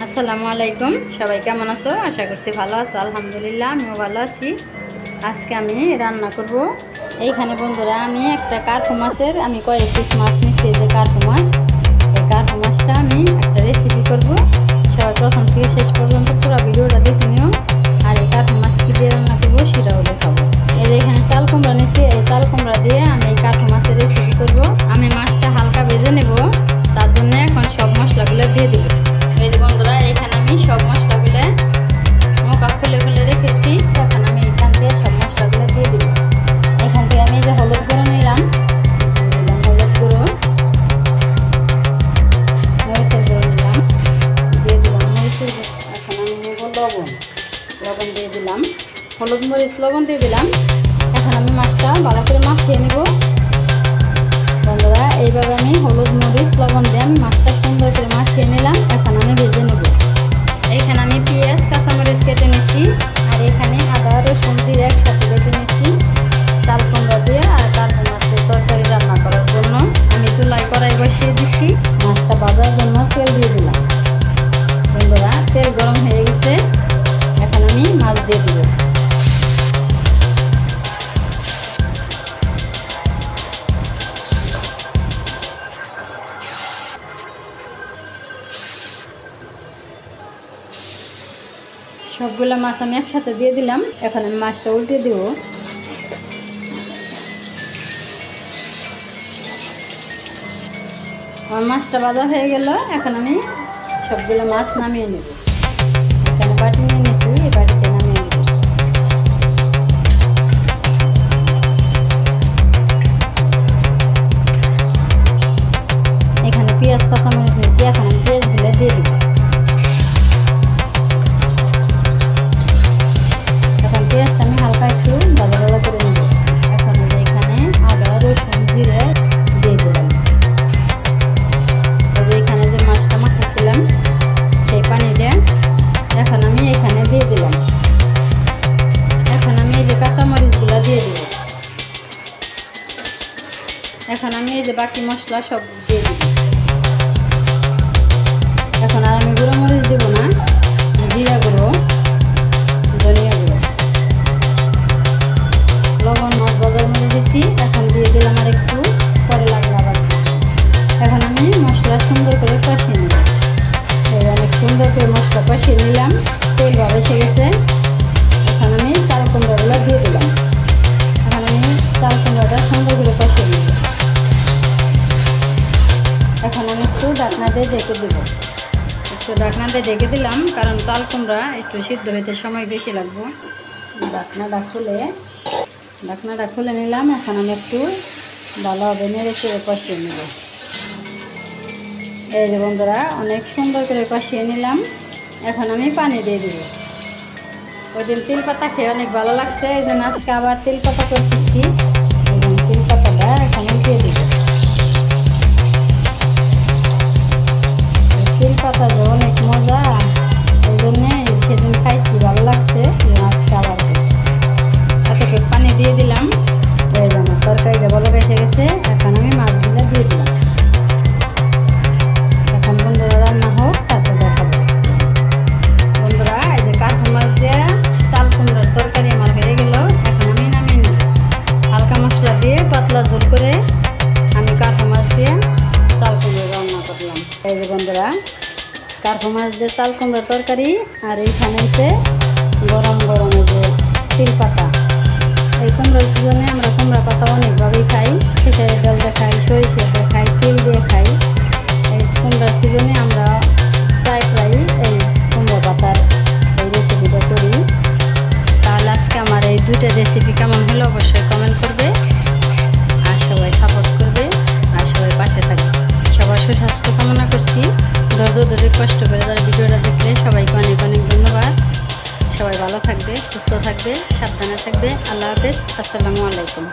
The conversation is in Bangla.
আসসালামু আলাইকুম। সবাই কেমন আছো? আশা করছি ভালো আছো। আলহামদুলিল্লাহ আমিও ভালো আছি। আজকে আমি রান্না করব। এইখানে বন্ধুরা আমি একটা কার্পু মাছের কয়েক পিস মাছ নিচ্ছি। যে কার্পু মাছ, এই কার্পু মাছটা আমি একটা রেসিপি করব। সবাই প্রথম থেকে শেষ পর্যন্ত পুরো ভিডিওটা দেখে নিও। আর এই কার্পু মাছ কি দিয়ে রান্না করবো সেটাও দেখাবো। এই যে এখানে চাল কুমড়া নিচ্ছি, এই চাল কুমড়া দিয়ে আমি এই কার্পু মাছের রেসিপি করব। আমি মাছটা হালকা ভেজে নেব, তার জন্য এখন সব মশলাগুলো দিয়ে দেবো। এই যে বন্ধুরা এখানে আমি সব মশলাগুলো মোকা খুলে খুলে রেখেছি। এখন আমি এখান থেকে সব মশলাগুলো দিয়ে দিব। এখান থেকে আমি যে হলুদ গুঁড়ো নিলাম, হলুদ গুঁড়ো, মরিচের গুঁড়ো নিলাম, দিয়ে দিলাম মরিচের গুঁড়ো। এখন আমি নেব লবণ দিয়ে দিলাম, হলুদ মরিচ লবণ দিয়ে দিলাম। এখন আমি মাছটা ভালো করে মাখিয়ে নেব। বন্ধুরা এইভাবে আমি হলুদ মরিচ লবণ দিয়ে আমি মাছটা সুন্দর করে মাখিয়ে নিলাম। এখন আমি ভেজে নেব। এইখানে আমি পেঁয়াজ কাঁচামরিচ কেটে নিচ্ছি, আর এখানে আদা রসুন জিরে একসাথে বেটে নিচ্ছি চাল কুমড়া দিয়ে। আর কার্পু মাছের তরকারি রান্না করার জন্য আমি চুলায় কড়াই বসিয়ে দিচ্ছি। মাছটা ভাজার জন্য তেল দিয়ে দিলাম। বন্ধুরা তেল গরম হয়ে গেছে, এখন আমি মাছ দিয়ে দিব। সবগুলো মাছ আমি একসাথে দিয়ে দিলাম। এখন আমি মাছটা উল্টে দেব। আমার মাছটা ভাজা হয়ে গেল। এখন আমি সবগুলো মাছ নামিয়ে নেব। এখানে বাটি নিয়ে নিয়েছি, এই বাটিতে নামিয়ে নেব। এখানে পেঁয়াজ কাঁচামরিচ নিয়েছি, এখন আমি পেঁয়াজগুলো দিয়ে দেব। পেঁয়াজটা আমি হালকা একটু ভাজা ভাজা করে নেব। এখন এখানে আদা রসুন জিরে দিয়ে দিলাম। এখানে যে মাছটা মাখাচ্ছিলাম সেই পানিটা এখন আমি এখানে দিয়ে দিলাম। এখন আমি এই যে কাঁচামরিচগুলো দিয়ে দিব। এখন আমি এই যে বাকি মশলা সব দিয়ে দিব। এখন আর আমি গুঁড়ো মরিচ দেব না, জিরা গুঁড়ো, ধনিয়া গুঁড়ো, লবণ মাছ বাজার মধ্যে দিচ্ছি। এখন দিয়ে দিলাম আর একটু, পরে লাগবে আবার। এখন আমি মশলা সুন্দর করে কষিয়ে নিব। অনেক সুন্দর করে মশলা কষিয়ে নিলাম, তেল এসে গেছে। এখন আমি চাল কুমড়াগুলো দিয়ে দিলাম। এখন আমি চাল কুমড়াটা সুন্দর করে কষিয়ে নিব। এখন আমি একটু ঢাকনা দিয়ে ঢেকে দেবো। একটু ঢাকনা দিয়ে ঢেকে দিলাম, কারণ চাল কুমড়া একটু সিদ্ধ হইতে সময় বেশি লাগবে। ঢাকনাটা খুলে নিলাম। এখন আমি একটু ভালোভাবে নেড়ে চেড়ে কষিয়ে নেব। এই যে বন্ধুরা অনেক সুন্দর করে কষিয়ে নিলাম। এখন আমি পানি দিয়ে দিব। ওই দিন তিল পাতা খেয়ে অনেক ভালো লাগছে, এই জন্য আজকে আবার তিল পাতা করতেছি। এবং তিল পাতাটা এখন দিয়ে দিব। তিল পাতা যে অনেক মজা, এই জন্যে সেদিন খাইছি, ভালো লাগছে, আজকে আবার এতটুকু পানি দিয়ে দিলাম। এই জন্য তরকারিটা ভালো এসে গেছে। এখন আমি মাছগুলো দিয়ে দিলাম। এখন বন্ধুরা রান্না হোক, তাতে দেখাবো। বন্ধুরা এই যে কার্পু মাছ দিয়ে চাল কুমড়ার তরকারি আমার হয়ে গেল। এখন আমি নামিয়ে নিব। হালকা মশলা দিয়ে পাতলা ঝোল করে আমি কার্পু মাছ দিয়ে চাল কুমড়া রান্না করলাম। এই যে বন্ধুরা কার্পু মাছ দিয়ে চাল কুমড়ার তরকারি। আর এইখানে এসে গরম গরম এই যে তিল পাতা। এই কুমড়ার সিজনে আমরা কুমড়া পাতা অনেকভাবেই খাই। খেসারির ডাল দিয়ে খাই, সরিষা দিয়ে খাই, তিল দিয়ে খাই। এই কুমড়ার সিজনে আমরা প্রায় এই কুমড়া পাতার এই রেসিপিটা করি। তাহলে আজকে আমার এই দুইটা রেসিপি কেমন হলো অবশ্যই কমেন্ট করবে। আর সবাই সাপোর্ট করবে, আর সবাই পাশে থাকবে। সবার সুস্বাস্থ্য কামনা করছি। ধৈর্য ধরে কষ্ট করে যারা ভিডিওটা দেখলে সবাইকে অনেক অনেক ধন্যবাদ। সবাই ভালো থাকবে, সুস্থ থাকবে, সাবধানে থাকবে। আল্লাহ হাফেজ। আসসালামু আলাইকুম।